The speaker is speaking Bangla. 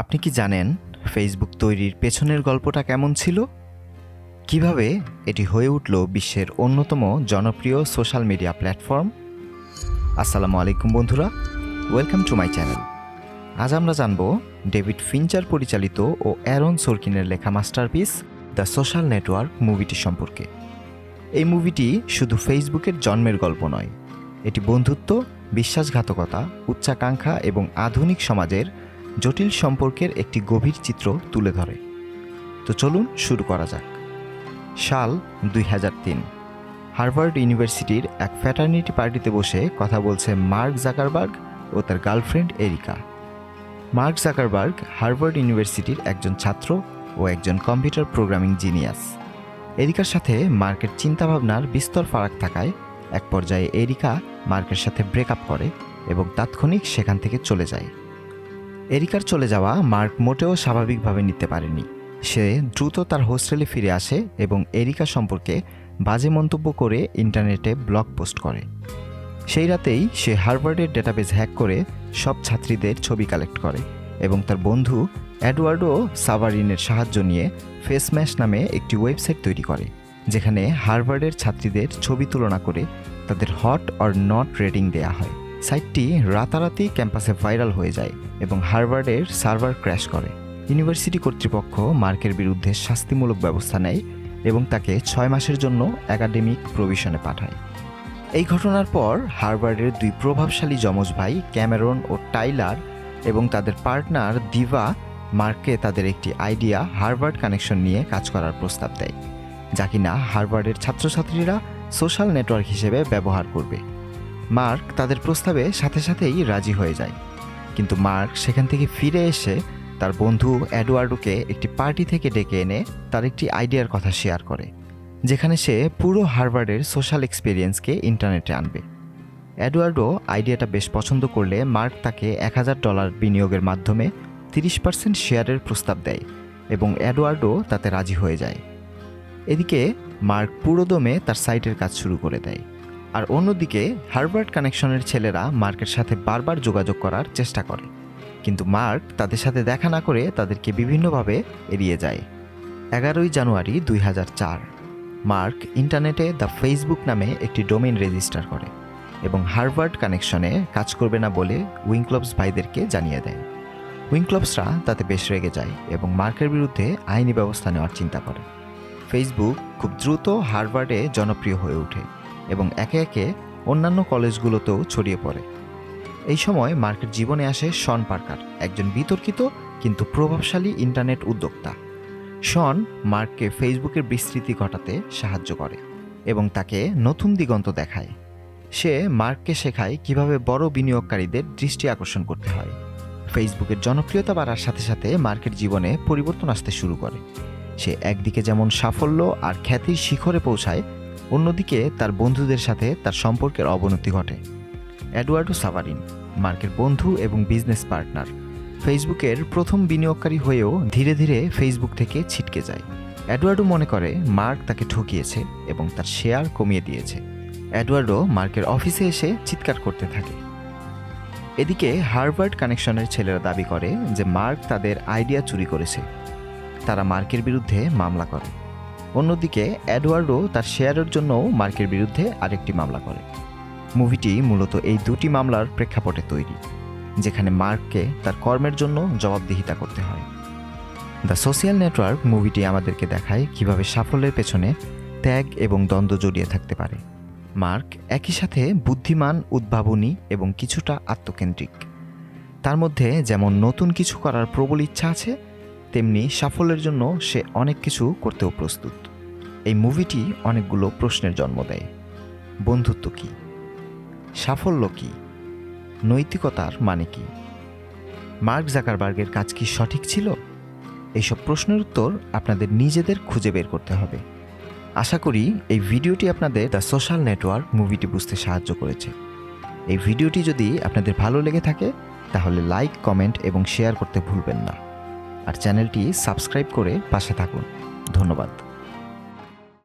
আপনি কি জানেন ফেসবুক তৈরির পেছনের গল্পটা কেমন ছিল? কিভাবে এটি হয়ে উঠল বিশ্বের অন্যতম জনপ্রিয় সোশ্যাল মিডিয়া প্ল্যাটফর্ম? আসসালামু আলাইকুম বন্ধুরা, ওয়েলকাম টু মাই চ্যানেল। আজ আমরা জানব ডেভিড ফিঞ্চার পরিচালিত ও অ্যারন সরকিনের লেখা মাস্টারপিস দ্য সোশ্যাল নেটওয়ার্ক মুভিটি সম্পর্কে। এই মুভিটি শুধু ফেসবুকের জন্মের গল্প নয়, এটি বন্ধুত্ব, বিশ্বাসঘাতকতা, উচ্চাকাঙ্ক্ষা এবং আধুনিক সমাজের জটিল সম্পর্কের একটি গভীর চিত্র তুলে ধরে। তো চলুন শুরু করা যাক। সাল 2003। হার্ভার্ড ইউনিভার্সিটির এক ফ্র্যাটার্নিটি পার্টিতে বসে কথা বলছে মার্ক জাকারবার্গ ও তার girlfriend areca. Mark Zuckerberg Harvard ইউনিভার্সিটির একজন ছাত্র ও একজন কম্পিউটার প্রোগ্রামিং জিনিয়াস। এরিকার সাথে মার্কের চিন্তাভাবনার বিস্তর ফারাক থাকায় এক পর্যায়ে এরিকা মার্কের সাথে ব্রেকআপ করে এবং তাৎক্ষণিক সেখান থেকে চলে যায়। এরিকার চলে যাওয়া মার্ক মোটেও স্বাভাবিকভাবে নিতে পারেনি। সে দ্রুত তার হোস্টেলে ফিরে আসে এবং এরিকা সম্পর্কে বাজে মন্তব্য করে ইন্টারনেটে ব্লগ পোস্ট করে। সেই রাতেই সে হার্ভার্ডের ডেটাবেজ হ্যাক করে সব ছাত্রীদের ছবি কালেক্ট করে এবং তার বন্ধু এডওয়ার্ডো সাভারিনের সাহায্য নিয়ে ফেসম্যাশ নামে একটি ওয়েবসাইট তৈরি করে, যেখানে হার্ভার্ডের ছাত্রীদের ছবি তুলনা করে তাদের হট অর নট রেটিং দেয়া হয়। সাইটটি রাতারাতি ক্যাম্পাসে ভাইরাল হয়ে যায় এবং হার্ভার্ডের সার্ভার ক্র্যাশ করে। ইউনিভার্সিটি কর্তৃপক্ষ মার্কের বিরুদ্ধে শাস্তিমূলক ব্যবস্থা নেয় এবং তাকে 6 মাসের জন্য একাডেমিক প্রভিশনে পাঠায়। এই ঘটনার পর হার্ভার্ডের দুই প্রভাবশালী যমজ ভাই ক্যামেরন ও টাইলার এবং তাদের পার্টনার দিভা মার্ককে তাদের একটি আইডিয়া হার্ভার্ড কানেকশন নিয়ে কাজ করার প্রস্তাব দেয়, যা কিনা হার্ভার্ডের ছাত্রছাত্রীরা সোশ্যাল নেটওয়ার্ক হিসেবে ব্যবহার করবে। মার্ক তাদের প্রস্তাবে সাথে সাথেই রাজি হয়ে যায়, কিন্তু মার্ক সেখান থেকে ফিরে এসে তার বন্ধু এডওয়ার্ডোকে একটি পার্টি থেকে ডেকে এনে তার একটি আইডিয়ার কথা শেয়ার করে, যেখানে সে পুরো হার্ভার্ডের সোশ্যাল এক্সপিরিয়েন্সকে ইন্টারনেটে আনবে। এডওয়ার্ডো আইডিয়াটা বেশ পছন্দ করলে মার্ক তাকে $1000 বিনিয়োগের মাধ্যমে 30% শেয়ারের প্রস্তাব দেয় এবং এডওয়ার্ডো তাতে রাজি হয়ে যায়। এদিকে মার্ক পুরোদমে তার সাইটের কাজ শুরু করে দেয়, আর অন্যদিকে হার্ভার্ড কানেকশনের ছেলেরা মার্কের সাথে বারবার যোগাযোগ করার চেষ্টা করে, কিন্তু মার্ক তাদের সাথে দেখা না করে তাদেরকে বিভিন্নভাবে এড়িয়ে যায়। 11 জানুয়ারি 2004 মার্ক ইন্টারনেটে দ্য ফেসবুক নামে একটি ডোমেইন রেজিস্টার করে এবং হার্ভার্ড কানেকশনে কাজ করবে না বলে উইংক্লবস ভাইদেরকে জানিয়ে দেয়। উইংক্লবসরা তাতে বেশ রেগে যায় এবং মার্কের বিরুদ্ধে আইনি ব্যবস্থা নেওয়ার চিন্তা করে। ফেসবুক খুব দ্রুত হার্ভার্ডে জনপ্রিয় হয়ে ওঠে এবং একে একে অন্যান্য কলেজগুলোতেও ছড়িয়ে পড়ে। এই সময় মার্কের জীবনে আসে শন পার্কার, একজন বিতর্কিত কিন্তু প্রভাবশালী ইন্টারনেট উদ্যোক্তা। শন মার্ককে ফেসবুকের বিস্তৃতি ঘটাতে সাহায্য করে এবং তাকে নতুন দিগন্ত দেখায়। সে মার্ককে শেখায় কিভাবে বড় বিনিয়োগকারীদের দৃষ্টি আকর্ষণ করতে হয়। ফেসবুকের জনপ্রিয়তা বাড়ার সাথে সাথে মার্কের জীবনে পরিবর্তন আসতে শুরু করে। সে একদিকে যেমন সাফল্য আর খ্যাতির শিখরে পৌঁছায়, অন্যদিকে তার বন্ধুদের সাথে তার সম্পর্কের অবনতি ঘটে। এডওয়ার্ডো সাভারিন, মার্কের বন্ধু এবং বিজনেস পার্টনার, ফেসবুকের প্রথম বিনিয়োগকারী হয়েও ধীরে ধীরে ফেসবুক থেকে ছিটকে যায়। এডওয়ার্ডো মনে করে মার্ক তাকে ঠকিয়েছে এবং তার শেয়ার কমিয়ে দিয়েছে। এডওয়ার্ডো মার্কের অফিসে এসে চিৎকার করতে থাকে। এদিকে হার্ভার্ড কানেকশনের ছেলেরা দাবি করে যে মার্ক তাদের আইডিয়া চুরি করেছে। তারা মার্কের বিরুদ্ধে মামলা করে। অন্যদিকে এডওয়ার্ডো তার শেয়ারের জন্যও মার্কের বিরুদ্ধে আরেকটি মামলা করে। মুভিটি মূলত এই দুটি মামলার প্রেক্ষাপটে তৈরি, যেখানে মার্ককে তার কর্মের জন্য জবাবদিহিতা করতে হয়। দ্য সোশ্যাল নেটওয়ার্ক মুভিটি আমাদেরকে দেখায় কিভাবে সাফল্যের পেছনে ত্যাগ এবং দ্বন্দ্ব জড়িয়ে থাকতে পারে। মার্ক একই সাথে বুদ্ধিমান, উদ্ভাবনী এবং কিছুটা আত্মকেন্দ্রিক। তার মধ্যে যেমন নতুন কিছু করার প্রবল ইচ্ছা আছে, তেমনি সাফল্যের জন্য সে অনেক কিছু করতেও প্রস্তুত। এই মুভিটি অনেকগুলো প্রশ্নের জন্ম দেয়। বন্ধুত্ব কী? সাফল্য কী? নৈতিকতার মানে কি? মার্ক জাকারবার্গের কাজ কি সঠিক ছিল? এইসব প্রশ্নের উত্তর আপনাদের নিজেদের খুঁজে বের করতে হবে। আশা করি এই ভিডিওটি আপনাদের দ্য সোশ্যাল নেটওয়ার্ক মুভিটি বুঝতে সাহায্য করেছে। এই ভিডিওটি যদি আপনাদের ভালো লেগে থাকে তাহলে লাইক, কমেন্ট এবং শেয়ার করতে ভুলবেন না, আর চ্যানেলটি সাবস্ক্রাইব করে পাশে থাকুন। ধন্যবাদ।